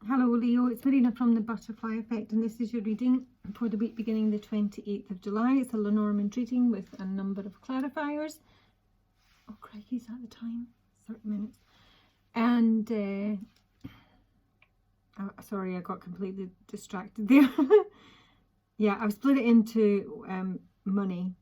Hello Leo, it's Marina from the Butterfly Effect, and this is your reading for the week beginning the 28th of July. It's a Lenormand reading with a number of clarifiers. Oh crikey, is that the time? 30 minutes. And sorry, I got completely distracted there. Yeah, I've split it into money,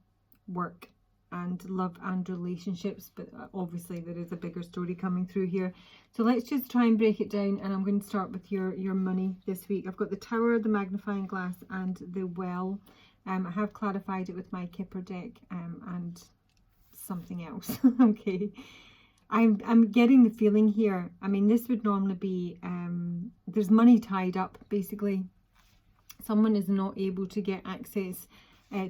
work and love and relationships, but obviously there is a bigger story coming through here. So let's just try and break it down, and I'm going to start with your money this week. I've got the Tower, the Magnifying Glass and the Well. I have clarified it with my Kipper deck and something else. Okay, I'm getting the feeling here, I mean, this would normally be there's money tied up. Basically someone is not able to get access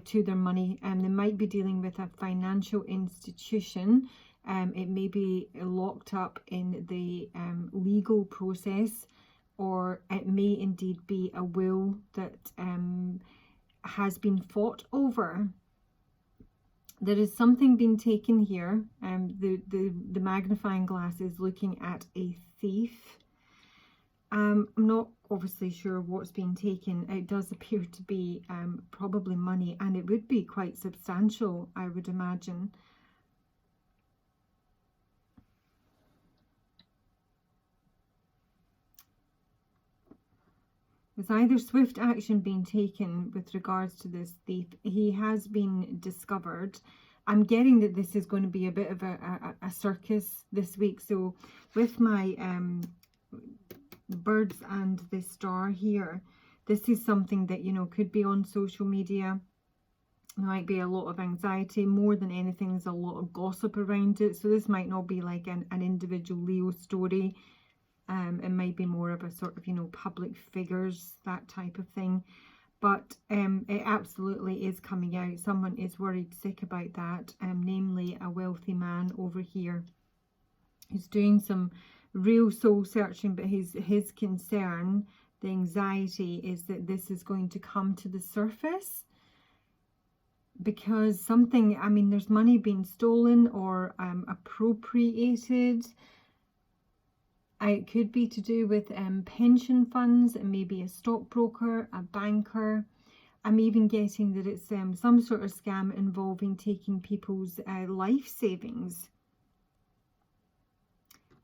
to their money, and they might be dealing with a financial institution. It may be locked up in the legal process, or it may indeed be a will that has been fought over. There is something being taken here. The magnifying glass is looking at a thief. I'm not obviously sure what's being taken. It does appear to be probably money, and it would be quite substantial, I would imagine. There's either swift action being taken with regards to this thief. He has been discovered. I'm getting that this is going to be a bit of a circus this week. So with my birds and the star here, this is something that, you know, could be on social media. There might be a lot of anxiety. More than anything, there's a lot of gossip around it. So this might not be like an individual Leo story. It might be more of a sort of, you know, public figures, that type of thing. But it absolutely is coming out. Someone is worried sick about that, namely a wealthy man over here who's doing some real soul searching, but his concern, the anxiety, is that this is going to come to the surface because something, I mean, there's money being stolen or appropriated. It could be to do with pension funds, and maybe a stockbroker, a banker. I'm even getting that it's some sort of scam involving taking people's life savings.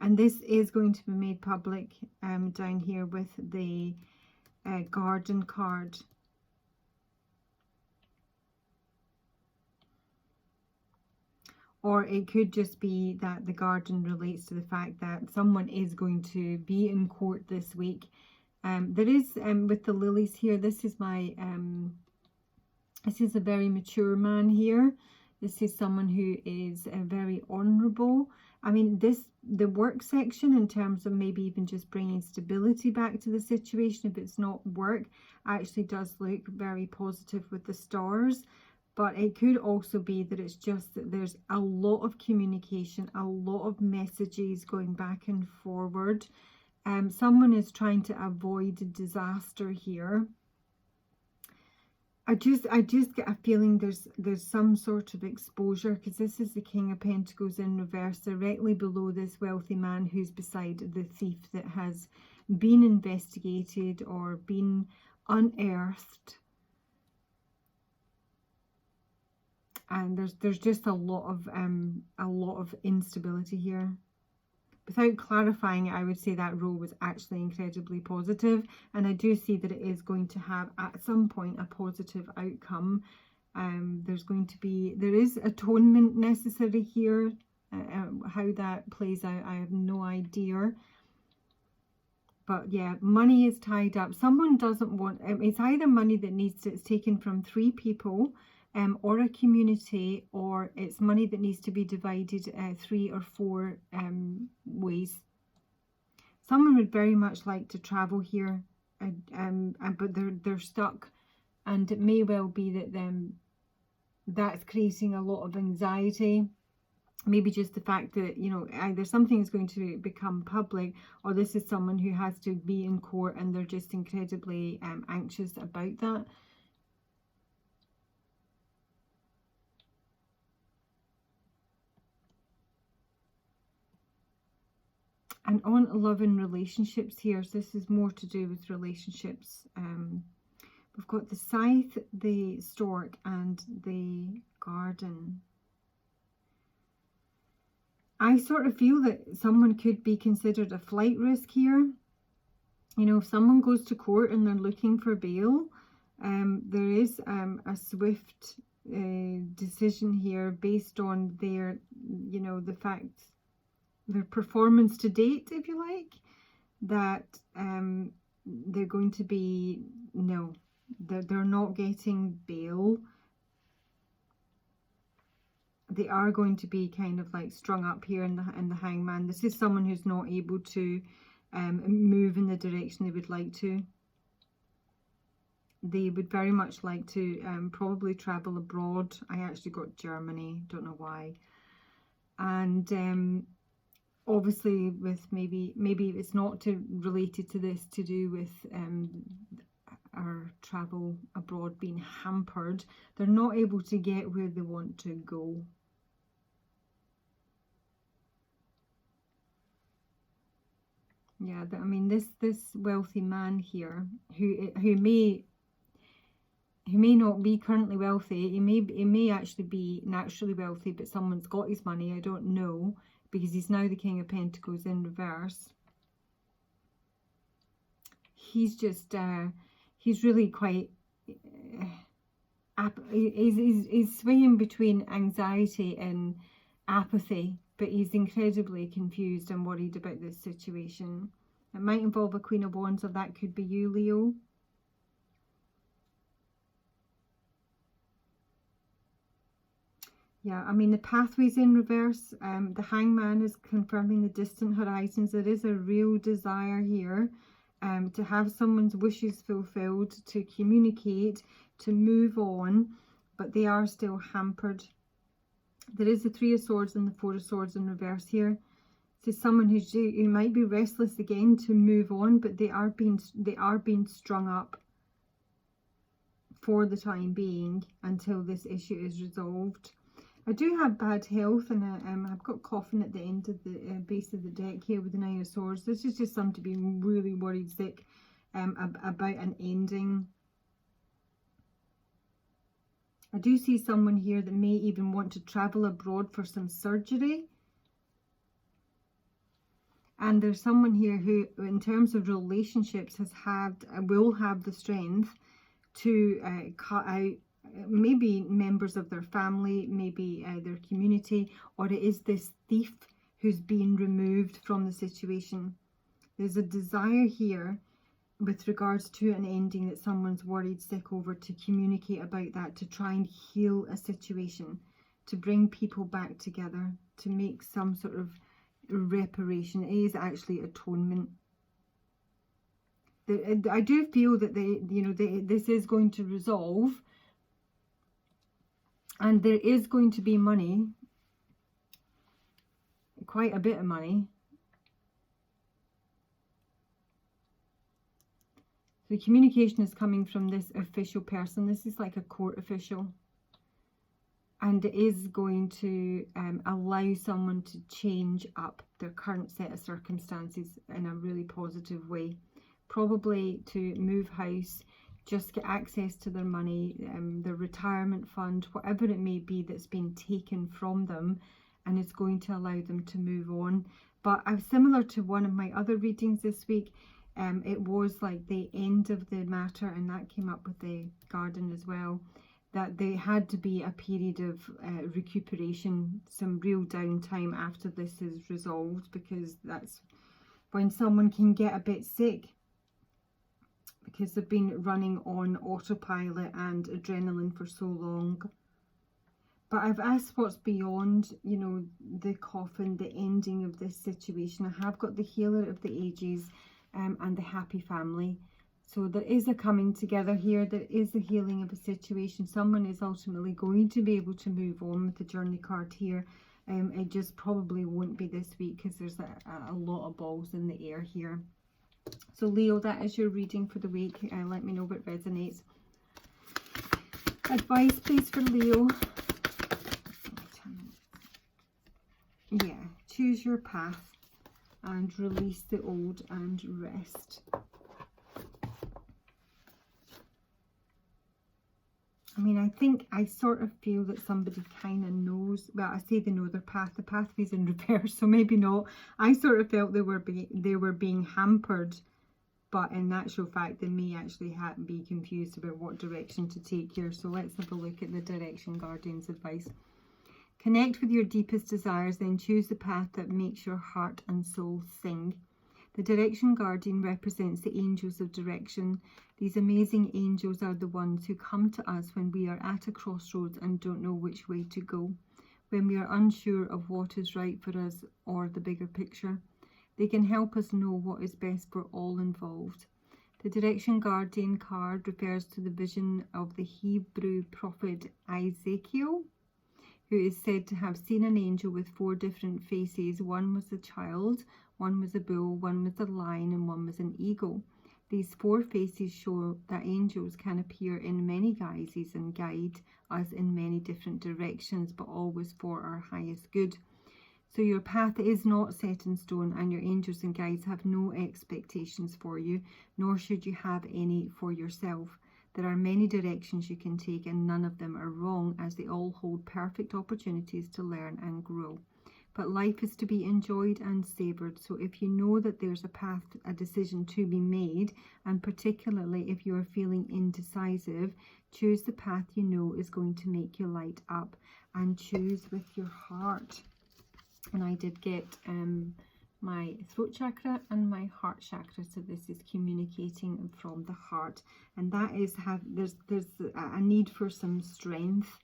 And this is going to be made public down here with the garden card. Or it could just be that the garden relates to the fact that someone is going to be in court this week. There is, with the lilies here, this is my, this is a very mature man here. This is someone who is very honourable. I mean, the work section, in terms of maybe even just bringing stability back to the situation, if it's not work, actually does look very positive with the stars. But it could also be that it's just that there's a lot of communication, a lot of messages going back and forward. Someone is trying to avoid disaster here. I just get a feeling there's some sort of exposure, because this is the King of Pentacles in reverse, directly below this wealthy man who's beside the thief that has been investigated or been unearthed. And there's just a lot of instability here. Without clarifying it, I would say that row was actually incredibly positive, and I do see that it is going to have at some point a positive outcome. There is atonement necessary here. How that plays out, I have no idea. But yeah, money is tied up. Someone doesn't want, it's either money that it's taken from 3 people, or a community, or it's money that needs to be divided 3 or 4 ways. Someone would very much like to travel here, but they're stuck, and it may well be that that's creating a lot of anxiety. Maybe just the fact that, you know, either something is going to become public, or this is someone who has to be in court and they're just incredibly anxious about that. And on love and relationships here, so this is more to do with relationships. We've got the scythe, the stork, and the garden. I sort of feel that someone could be considered a flight risk here. You know, if someone goes to court and they're looking for bail, there is a swift decision here based on their, you know, the fact, their performance to date, if you like, that they're going to be, no, they're not getting bail. They are going to be kind of like strung up here in the hangman. This is someone who's not able to move in the direction they would like to. They would very much like to probably travel abroad. I actually got Germany, don't know why. And obviously with maybe it's not related to this, to do with our travel abroad being hampered. They're not able to get where they want to go. Yeah, I mean, this wealthy man here, who may not be currently wealthy, he may actually be naturally wealthy, but someone's got his money, I don't know, because he's now the King of Pentacles in reverse. He's just he's really quite he's swaying between anxiety and apathy, but he's incredibly confused and worried about this situation. It might involve a Queen of Wands, or that could be you, Leo. Yeah, I mean, the pathway's in reverse. The hangman is confirming the distant horizons. There is a real desire here to have someone's wishes fulfilled, to communicate, to move on, but they are still hampered. There is the Three of Swords and the Four of Swords in reverse here. So someone who might be restless again to move on, but they are being strung up for the time being until this issue is resolved. I do have bad health, and I've got coughing at the end of the base of the deck here with the Nine of Swords. This is just something to be really worried sick about an ending. I do see someone here that may even want to travel abroad for some surgery. And there's someone here who, in terms of relationships, will have the strength to cut out maybe members of their family, maybe their community, or it is this thief who's being removed from the situation. There's a desire here with regards to an ending that someone's worried sick over, to communicate about that, to try and heal a situation, to bring people back together, to make some sort of reparation. It is actually atonement. I do feel that this is going to resolve, and there is going to be money, quite a bit of money. The communication is coming from this official person. This is like a court official. And it is going to allow someone to change up their current set of circumstances in a really positive way. Probably to move house, just get access to their money, their retirement fund, whatever it may be that's been taken from them, and it's going to allow them to move on. But similar to one of my other readings this week, it was like the end of the matter, and that came up with the garden as well, that there had to be a period of recuperation, some real downtime after this is resolved, because that's when someone can get a bit sick, because they've been running on autopilot and adrenaline for so long. But I've asked what's beyond, the coffin, the ending of this situation. I have got the Healer of the Ages and the Happy Family. So there is a coming together here. There is a healing of a situation. Someone is ultimately going to be able to move on with the Journey card here. It just probably won't be this week, because there's a lot of balls in the air here. So Leo, that is your reading for the week. Let me know what resonates. Advice, please, for Leo. Yeah, choose your path. and release the old and rest. I mean, I sort of feel that somebody kind of knows, well, I say they know their path. The pathway's in reverse, so maybe not. I sort of felt they were being hampered, but in actual fact, they may actually be confused about what direction to take here. So let's have a look at the Direction Guardian's advice. Connect with your deepest desires, then choose the path that makes your heart and soul sing. The Direction Guardian represents the angels of direction. These amazing angels are the ones who come to us when we are at a crossroads and don't know which way to go, when we are unsure of what is right for us or the bigger picture. They can help us know what is best for all involved. The Direction Guardian card refers to the vision of the Hebrew prophet Ezekiel, who is said to have seen an angel with 4 different faces. One was a child, one was a bull, one was a lion, and one was an eagle. These 4 faces show that angels can appear in many guises and guide us in many different directions, but always for our highest good. So your path is not set in stone, and your angels and guides have no expectations for you, nor should you have any for yourself. There are many directions you can take, and none of them are wrong, as they all hold perfect opportunities to learn and grow. But life is to be enjoyed and savoured. So if you know that there's a path, a decision to be made, and particularly if you are feeling indecisive, choose the path you know is going to make you light up, and choose with your heart. And I did get my throat chakra and my heart chakra, so this is communicating from the heart, and that is there's a need for some strength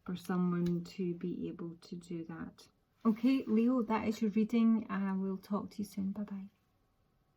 for someone to be able to do that. Okay, Leo, that is your reading. I will talk to you soon. Bye bye.